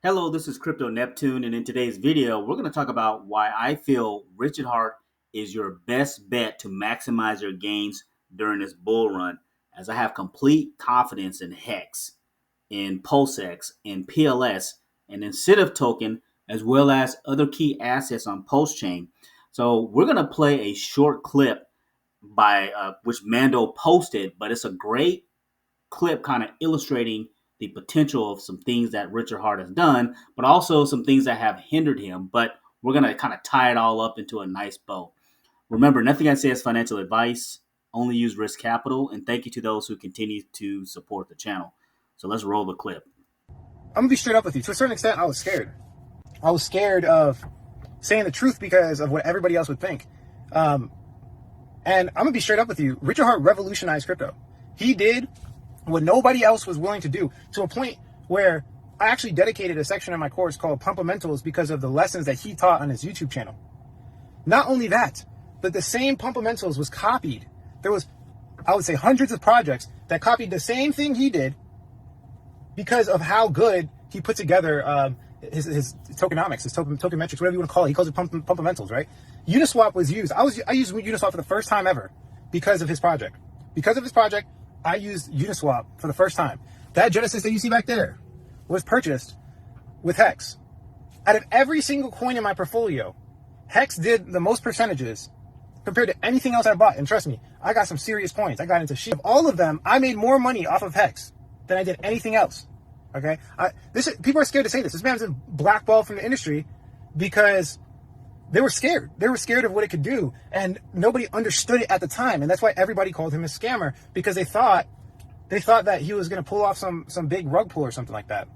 Hello, this is Crypto Neptune, and in today's video, we're going to talk about why I feel Richard Hart is your best bet to maximize your gains during this bull run, as I have complete confidence in Hex, in PulseX, in PLS, and Incentive Token, as well as other key assets on PulseChain. So we're going to play a short clip by which Mando posted, but it's a great clip kind of illustrating the potential of some things that Richard Hart has done, but also some things that have hindered him. But we're going to kind of tie it all up into a nice bow. Remember, nothing I say is financial advice, only use risk capital, and thank you to those who continue to support the channel. So let's roll the clip. I'm gonna be straight up with you. To a certain extent, I was scared. I was scared of saying the truth because of what everybody else would think. And I'm gonna be straight up with you. Richard Hart revolutionized crypto. He did what nobody else was willing to do, to a point where I actually dedicated a section in my course called Pumpamentals because of the lessons that he taught on his YouTube channel. Not only that, but the same Pumpamentals was copied. There was, I would say, hundreds of projects that copied the same thing he did because of how good he put together his tokenomics, his token metrics, whatever you want to call it. He calls it Pumpamentals, right? Uniswap was used. I used Uniswap for the first time ever because of his project. Because of his project, I used Uniswap for the first time. That Genesis that you see back there was purchased with Hex. Out of every single coin in my portfolio, Hex did the most percentages compared to anything else I bought. And trust me, I got some serious coins. I got into sheep. All of them, I made more money off of Hex than I did anything else. Okay? People are scared to say this. This man's been blackballed from the industry because they were scared. They were scared of what it could do, and nobody understood it at the time. And that's why everybody called him a scammer, because they thought that he was going to pull off some big rug pull or something like that.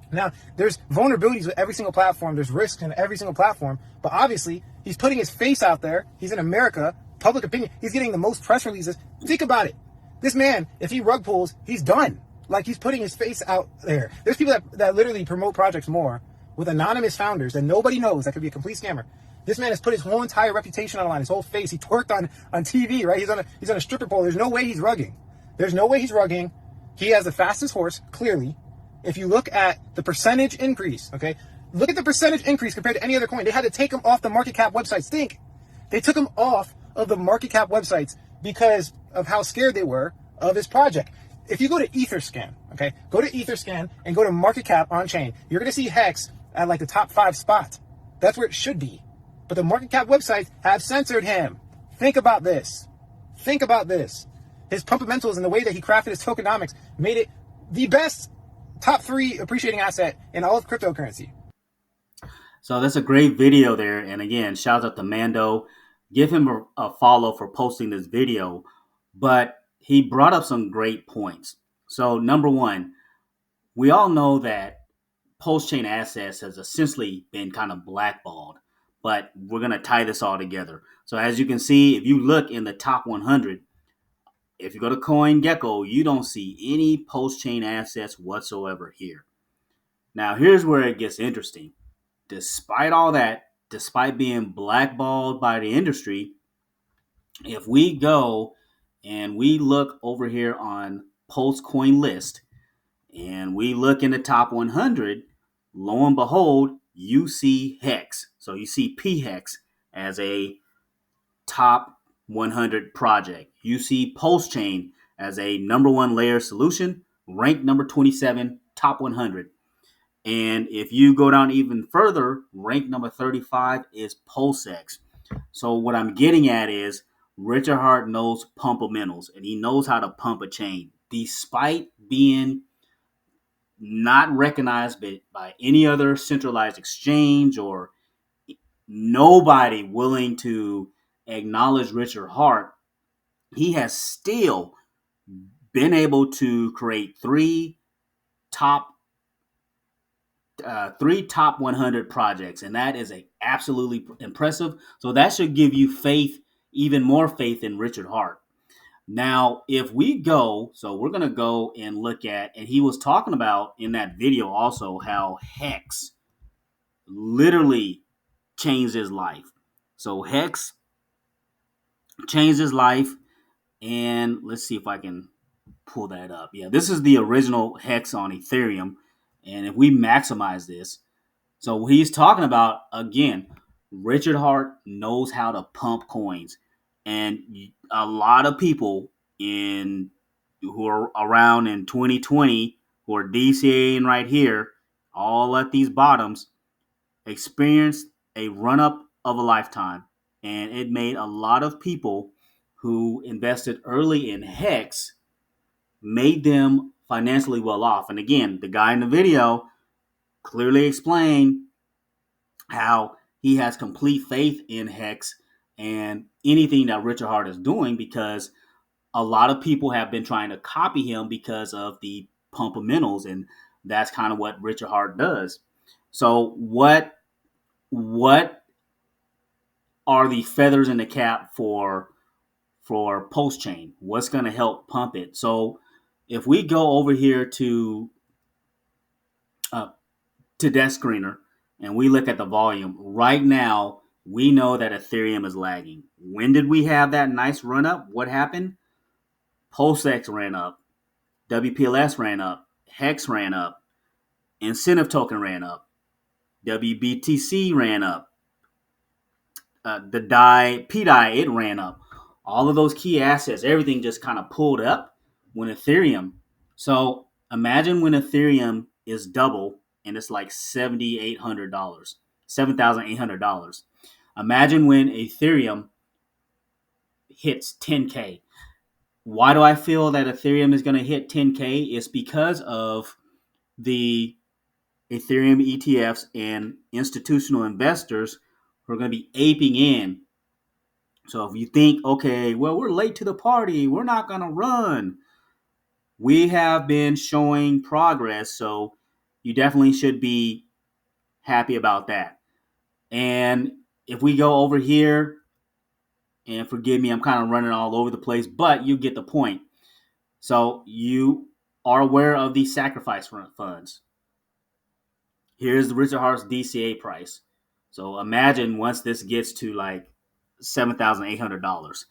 Now, there's vulnerabilities with every single platform. There's risks in every single platform. But obviously, he's putting his face out there. He's in America. Public opinion. He's getting the most press releases. Think about it. This man, if he rug pulls, he's done. Like, he's putting his face out there. There's people that literally promote projects more with anonymous founders that nobody knows that could be a complete scammer. This man has put his whole entire reputation on the line, his whole face. He twerked on TV, right? He's on a stripper pole. There's no way he's rugging. There's no way he's rugging. He has the fastest horse, clearly. If you look at the percentage increase, okay? Look at the percentage increase compared to any other coin. They had to take him off the market cap websites. Think. They took him off of the market cap websites because of how scared they were of his project. If you go to Etherscan, okay? Go to Etherscan and go to market cap on chain. You're going to see Hex at like the top 5 spot. That's where it should be. But the market cap websites have censored him. Think about this. Think about this. His Pumpamentals and the way that he crafted his tokenomics made it the best top 3 appreciating asset in all of cryptocurrency. So that's a great video there. And again, shout out to Mando. Give him a follow for posting this video. But he brought up some great points. So number one, we all know that PulseChain Assets has essentially been kind of blackballed, but we're going to tie this all together. So as you can see, if you look in the top 100, if you go to CoinGecko, you don't see any PulseChain assets whatsoever here. Now, here's where it gets interesting. Despite all that, despite being blackballed by the industry, if we go and we look over here on Pulse Coin List and we look in the top 100, lo and behold, you see Hex. So you see PHEX as a top 100 project. You see PulseChain as a number 1 layer solution, ranked number 27, top 100. And if you go down even further, ranked number 35 is PulseX. So what I'm getting at is Richard Hart knows pumpamentals, and he knows how to pump a chain, despite being not recognized by any other centralized exchange or nobody willing to acknowledge Richard Hart. He has still been able to create three top 100 projects, and that is absolutely impressive. So that should give you faith, even more faith in Richard Hart. Now, if we go, so we're going to go and look at, and he was talking about in that video also how Hex literally changed his life. So Hex changed his life, and let's see if I can pull that up. Yeah, this is the original Hex on Ethereum. And if we maximize this, so he's talking about, again, Richard Hart knows how to pump coins. And a lot of people in who are around in 2020 who are DCAing right here, all at these bottoms, experienced a run up of a lifetime. And it made a lot of people who invested early in Hex, made them financially well off. And again, the guy in the video clearly explained how he has complete faith in Hex and anything that Richard Hart is doing, because a lot of people have been trying to copy him because of the pumpamentals, and that's kind of what Richard Hart does. So what are the feathers in the cap for PulseChain? What's going to help pump it? So if we go over here uh, to Desk Screener and we look at the volume right now, we know that Ethereum is lagging. When did we have that nice run up? What happened? PulseX ran up, WPLS ran up, Hex ran up, Incentive Token ran up, WBTC ran up, the PDI, it ran up. All of those key assets, everything just kind of pulled up when Ethereum. So imagine when Ethereum is double and it's like $7,800, $7,800. Imagine when Ethereum hits 10K. Why do I feel that Ethereum is going to hit 10K? It's because of the Ethereum ETFs and institutional investors who are going to be aping in. So if you think, okay, well, we're late to the party, we're not going to run, we have been showing progress. So you definitely should be happy about that. And if we go over here, and forgive me, I'm kind of running all over the place, but you get the point. So you are aware of these sacrifice funds. Here's the Richard Hart's DCA price. So imagine once this gets to like $7,800,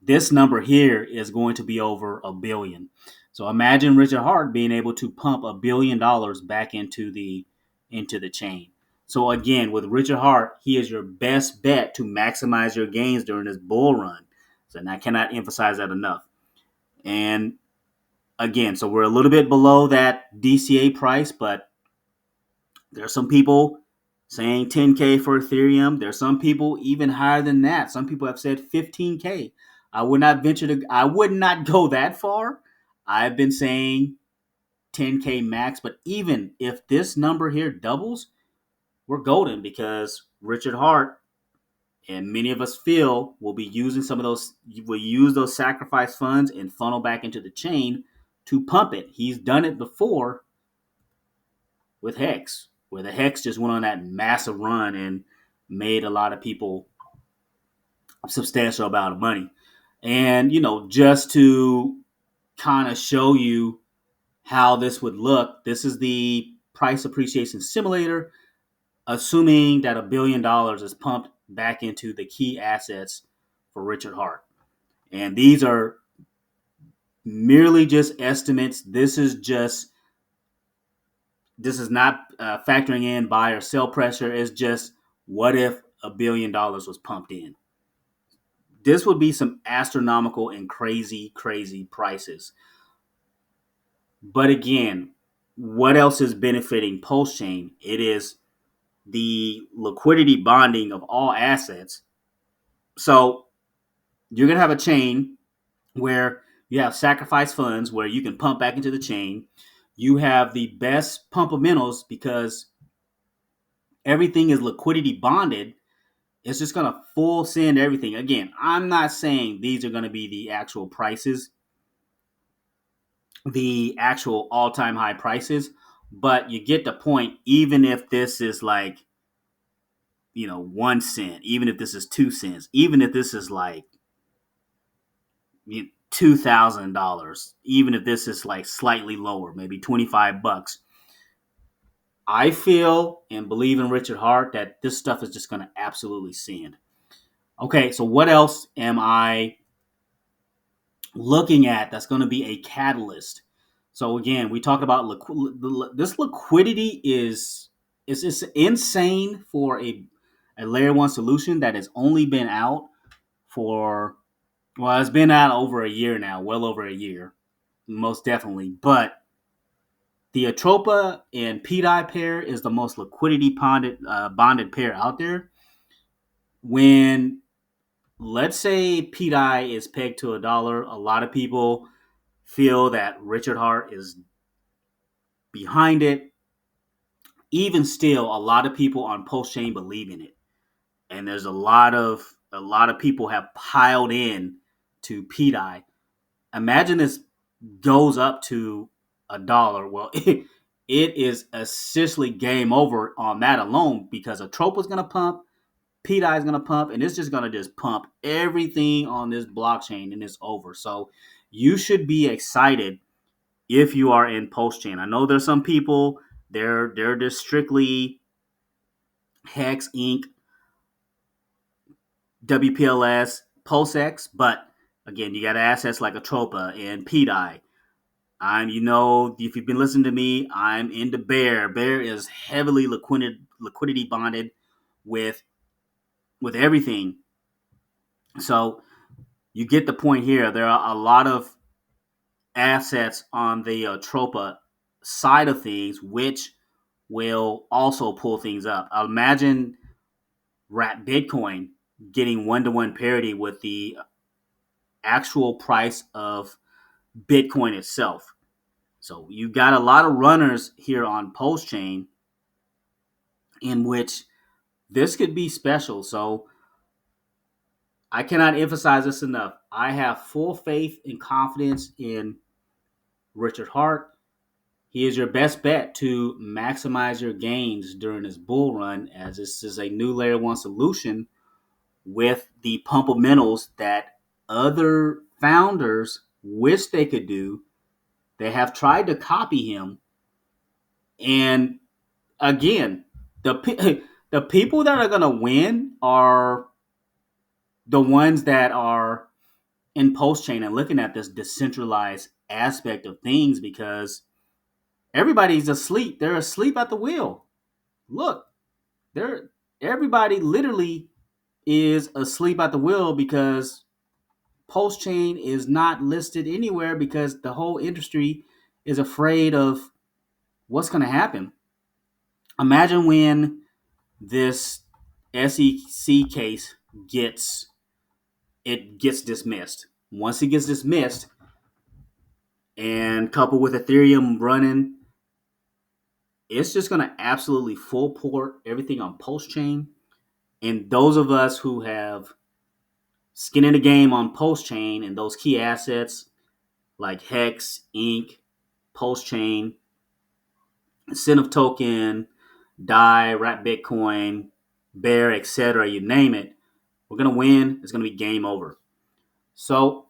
this number here is going to be over a billion. So imagine Richard Hart being able to pump $1 billion back into the chain. So again, with Richard Hart, he is your best bet to maximize your gains during this bull run. So and I cannot emphasize that enough. And again, so we're a little bit below that DCA price, but there are some people saying 10K for Ethereum. There are some people even higher than that. Some people have said 15K. I would not go that far. I've been saying 10K max, but even if this number here doubles, we're golden, because Richard Hart and many of us feel will be using will use those sacrifice funds and funnel back into the chain to pump it. He's done it before with Hex, where the Hex just went on that massive run and made a lot of people a substantial amount of money. And, just to kind of show you how this would look, this is the price appreciation simulator, assuming that $1 billion is pumped back into the key assets for Richard Hart. And these are merely just estimates. This is not factoring in buy or sell pressure. It's just, what if $1 billion was pumped in? This would be some astronomical and crazy, crazy prices. But again, what else is benefiting PulseChain? It is the liquidity bonding of all assets. So you're going to have a chain where you have sacrifice funds where you can pump back into the chain. You have the best pumpamentals because everything is liquidity bonded. It's just going to full send everything. Again, I'm not saying these are going to be the actual prices, the actual all-time high prices, but you get the point. Even if this is like, 1 cent, even if this is 2 cents, even if this is like $2,000, even if this is like slightly lower, maybe $25, I feel and believe in Richard Hart that this stuff is just going to absolutely send. Okay, so what else am I looking at that's going to be a catalyst? So again, we talked about this liquidity is insane for a layer one solution that has only been out for, well, it's been out over a year now, well over a year, most definitely. But the Atropa and Pedi pair is the most liquidity bonded pair out there. When, let's say, Pedi is pegged to $1, a lot of people feel that Richard Hart is behind it. Even still, a lot of people on PulseChain believe in it, and there's a lot of people have piled in to Pedi. Imagine this goes up to $1. Well, it is essentially game over on that alone because a trope is going to pump, Pedi is going to pump, and it's just going to just pump everything on this blockchain, and it's over. So you should be excited if you are in PulseChain. I know there's some people they're just strictly Hex Inc., WPLS, PulseX, but again, you got assets like Atropa and Pedi. If you've been listening to me, I'm into Bear. Bear is heavily liquidity bonded with everything. So you get the point here. There are a lot of assets on the Tropa side of things, which will also pull things up. Imagine Rat Bitcoin getting one-to-one parity with the actual price of Bitcoin itself. So you got a lot of runners here on PulseChain in which this could be special. So I cannot emphasize this enough. I have full faith and confidence in Richard Hart. He is your best bet to maximize your gains during this bull run, as this is a new layer one solution with the pumpamentals that other founders wish they could do. They have tried to copy him, and again, the the people that are gonna win are the ones that are in PulseChain and looking at this decentralized aspect of things because everybody's asleep. They're asleep at the wheel. Look, they're everybody literally is asleep at the wheel because PulseChain is not listed anywhere because the whole industry is afraid of what's going to happen. Imagine when this SEC case gets dismissed. Once it gets dismissed, and coupled with Ethereum running, it's just going to absolutely full port everything on PulseChain. And those of us who have skin in the game on PulseChain and those key assets like Hex, Inc., PulseChain, Incentive Token, DAI, Wrap Bitcoin, Bear, etc., you name it, we're going to win. It's going to be game over. So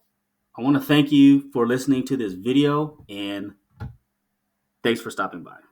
I want to thank you for listening to this video, and thanks for stopping by.